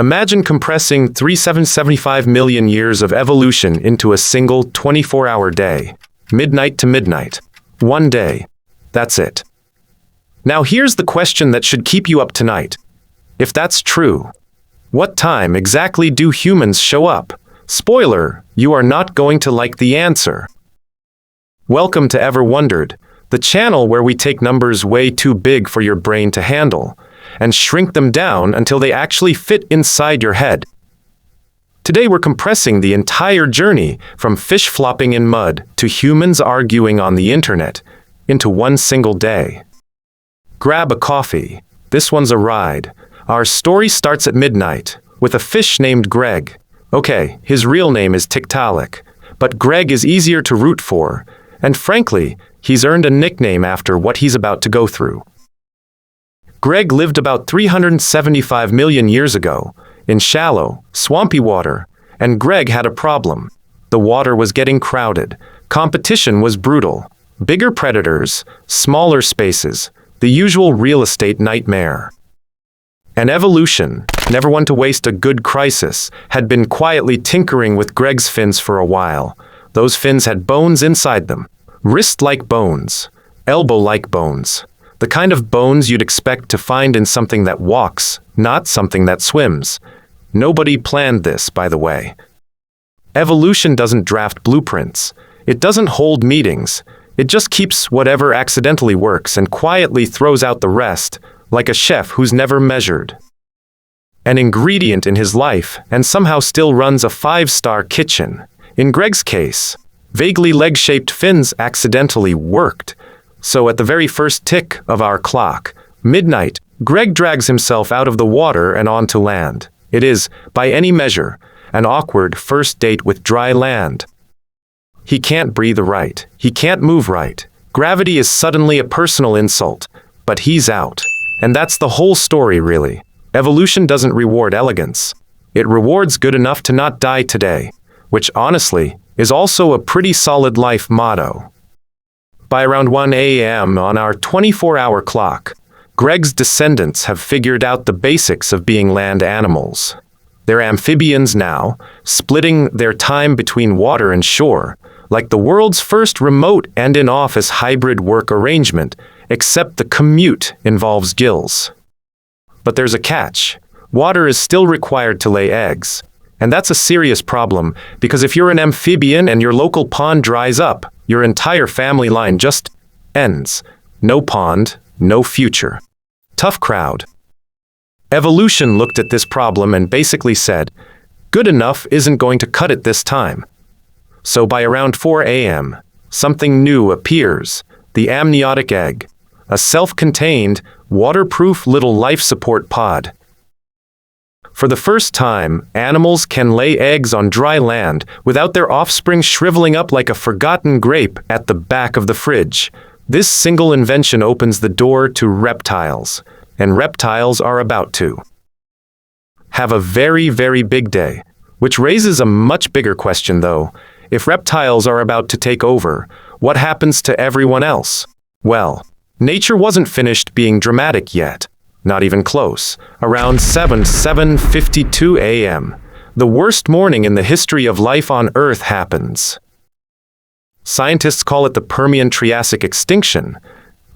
Imagine compressing 375 million years of evolution into a single 24-hour day. Midnight to midnight. One day. That's it. Now here's the question that should keep you up tonight. If that's true, what time exactly do humans show up? Spoiler, you are not going to like the answer. Welcome to Ever Wondered, the channel where we take numbers way too big for your brain to handle and shrink them down until they actually fit inside your head. Today we're compressing the entire journey from fish flopping in mud to humans arguing on the internet into one single day. Grab a coffee. This one's a ride. Our story starts at midnight with a fish named Greg. Okay, his real name is Tiktaalik, but Greg is easier to root for, and frankly, he's earned a nickname after what he's about to go through. Greg lived about 375 million years ago, in shallow, swampy water, and Greg had a problem. The water was getting crowded. Competition was brutal. Bigger predators, smaller spaces, the usual real estate nightmare. And evolution, never one to waste a good crisis, had been quietly tinkering with Greg's fins for a while. Those fins had bones inside them. Wrist-like bones, elbow-like bones. The kind of bones you'd expect to find in something that walks, not something that swims. Nobody planned this, by the way. Evolution doesn't draft blueprints. It doesn't hold meetings. It just keeps whatever accidentally works and quietly throws out the rest, like a chef who's never measured an ingredient in his life and somehow still runs a 5-star kitchen. In Greg's case, vaguely leg-shaped fins accidentally worked. So at the very first tick of our clock, midnight, Greg drags himself out of the water and onto land. It is, by any measure, an awkward first date with dry land. He can't breathe right. He can't move right. Gravity is suddenly a personal insult, but he's out. And that's the whole story, really. Evolution doesn't reward elegance. It rewards good enough to not die today, which honestly is also a pretty solid life motto. By around 1 a.m. on our 24-hour clock, Greg's descendants have figured out the basics of being land animals. They're amphibians now, splitting their time between water and shore, like the world's first remote and in-office hybrid work arrangement, except the commute involves gills. But there's a catch. Water is still required to lay eggs. And that's a serious problem, because if you're an amphibian and your local pond dries up, your entire family line just ends. No pond, no future. Tough crowd. Evolution looked at this problem and basically said, good enough isn't going to cut it this time. So by around 4 a.m., something new appears, the amniotic egg, a self-contained, waterproof little life support pod. For the first time, animals can lay eggs on dry land without their offspring shriveling up like a forgotten grape at the back of the fridge. This single invention opens the door to reptiles, and reptiles are about to have a very, very big day, which raises a much bigger question though. If reptiles are about to take over, what happens to everyone else? Well, nature wasn't finished being dramatic yet. Not even close. Around 7:52 a.m., the worst morning in the history of life on Earth happens. Scientists call it the Permian-Triassic extinction.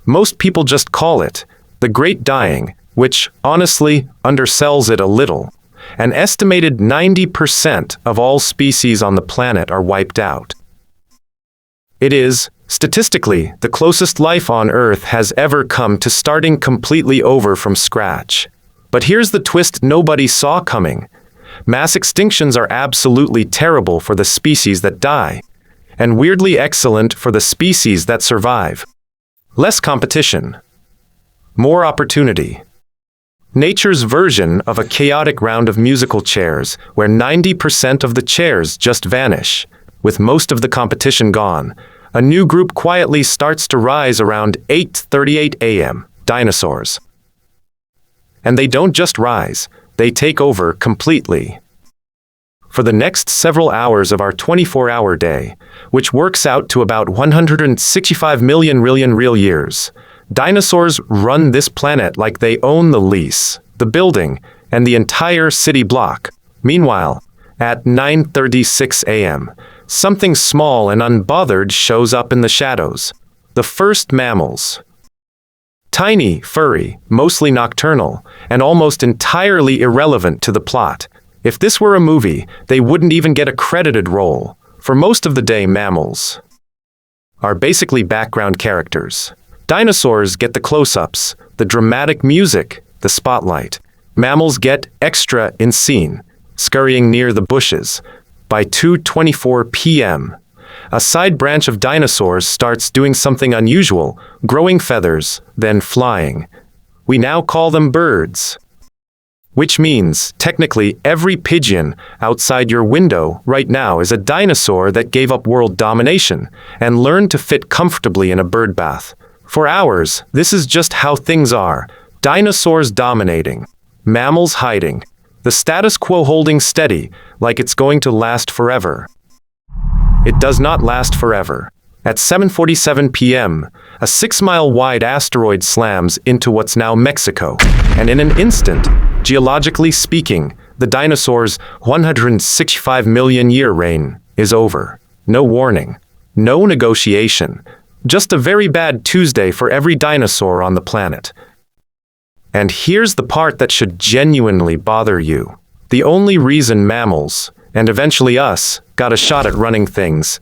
Most people just call it the Great Dying, which, honestly, undersells it a little. An estimated 90% of all species on the planet are wiped out. It is, statistically, the closest life on Earth has ever come to starting completely over from scratch. But here's the twist nobody saw coming. Mass extinctions are absolutely terrible for the species that die, and weirdly excellent for the species that survive. Less competition. More opportunity. Nature's version of a chaotic round of musical chairs, where 90% of the chairs just vanish, with most of the competition gone. A new group quietly starts to rise around 8:38 a.m. Dinosaurs. And they don't just rise, they take over completely. For the next several hours of our 24-hour day, which works out to about 165 million real years, dinosaurs run this planet like they own the lease, the building, and the entire city block. Meanwhile, at 9:36 a.m., something small and unbothered shows up in the shadows. The first mammals. Tiny, furry, mostly nocturnal, and almost entirely irrelevant to the plot. If this were a movie, they wouldn't even get a credited role. For most of the day, mammals are basically background characters. Dinosaurs get the close-ups, the dramatic music, the spotlight. Mammals get extra in scene, scurrying near the bushes. By 2:24 p.m., a side branch of dinosaurs starts doing something unusual, growing feathers, then flying. We now call them birds. Which means, technically, every pigeon outside your window right now is a dinosaur that gave up world domination and learned to fit comfortably in a bird bath. For hours, this is just how things are. Dinosaurs dominating, mammals hiding, the status quo holding steady, like it's going to last forever. It does not last forever. At 7:47 p.m., a 6-mile-wide asteroid slams into what's now Mexico, and in an instant, geologically speaking, the dinosaurs' 165-million-year reign is over. No warning, no negotiation, just a very bad Tuesday for every dinosaur on the planet. And here's the part that should genuinely bother you. The only reason mammals, and eventually us, got a shot at running things,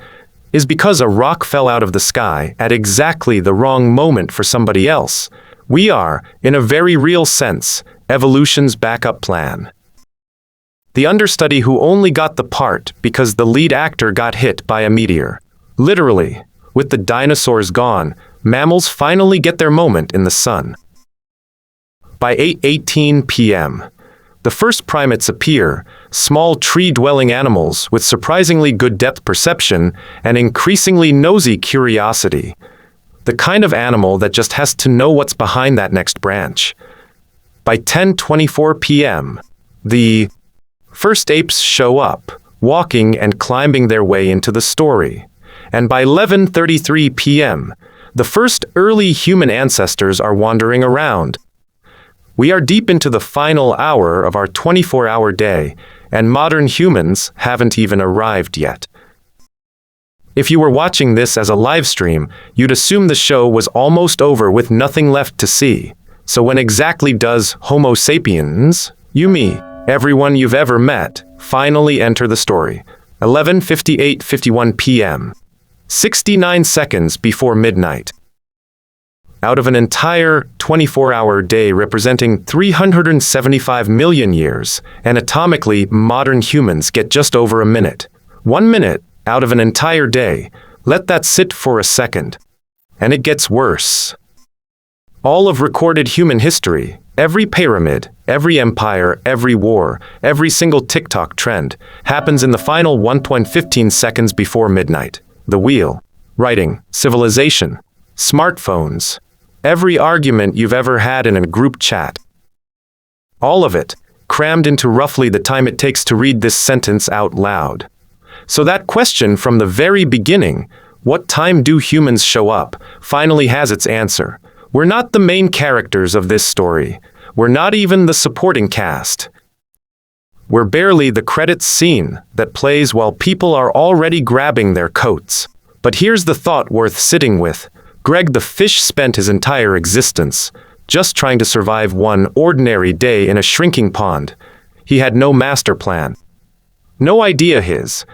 is because a rock fell out of the sky at exactly the wrong moment for somebody else. We are, in a very real sense, evolution's backup plan. The understudy who only got the part because the lead actor got hit by a meteor. Literally, with the dinosaurs gone, mammals finally get their moment in the sun. By 8:18 p.m., the first primates appear, small tree-dwelling animals with surprisingly good depth perception and increasingly nosy curiosity. The kind of animal that just has to know what's behind that next branch. By 10:24 p.m., the First Apes show up, walking and climbing their way into the story. And by 11:33 p.m., the first early human ancestors are wandering around. We are deep into the final hour of our 24-hour day, and modern humans haven't even arrived yet. If you were watching this as a live stream, you'd assume the show was almost over with nothing left to see. So when exactly does Homo sapiens, you, me, everyone you've ever met, finally enter the story? 11:51 p.m. 69 seconds before midnight. Out of an entire 24-hour day representing 375 million years, anatomically, modern humans get just over a minute. 1 minute out of an entire day. Let that sit for a second. And it gets worse. All of recorded human history, every pyramid, every empire, every war, every single TikTok trend, happens in the final 1.15 seconds before midnight. The wheel, writing, civilization, smartphones, every argument you've ever had in a group chat. All of it, crammed into roughly the time it takes to read this sentence out loud. So that question from the very beginning, what time do humans show up, finally has its answer. We're not the main characters of this story. We're not even the supporting cast. We're barely the credits scene that plays while people are already grabbing their coats. But here's the thought worth sitting with. Greg the fish spent his entire existence just trying to survive one ordinary day in a shrinking pond. He had no master plan. No idea his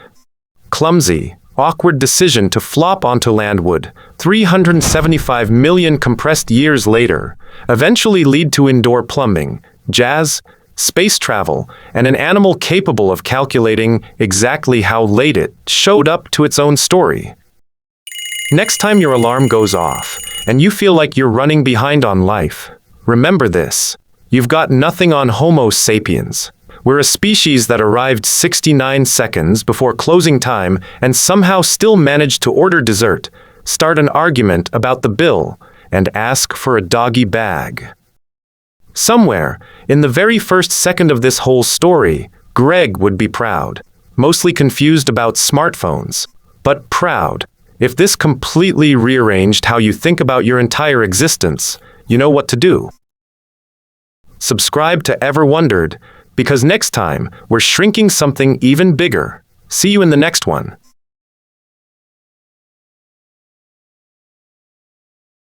clumsy, awkward decision to flop onto land would, 375 million compressed years later, eventually lead to indoor plumbing, jazz, space travel, and an animal capable of calculating exactly how late it showed up to its own story. Next time your alarm goes off, and you feel like you're running behind on life, remember this. You've got nothing on Homo sapiens. We're a species that arrived 69 seconds before closing time and somehow still managed to order dessert, start an argument about the bill, and ask for a doggy bag. Somewhere, in the very first second of this whole story, Greg would be proud, mostly confused about smartphones, but proud. If this completely rearranged how you think about your entire existence, you know what to do. Subscribe to Ever Wondered, because next time we're shrinking something even bigger. See you in the next one.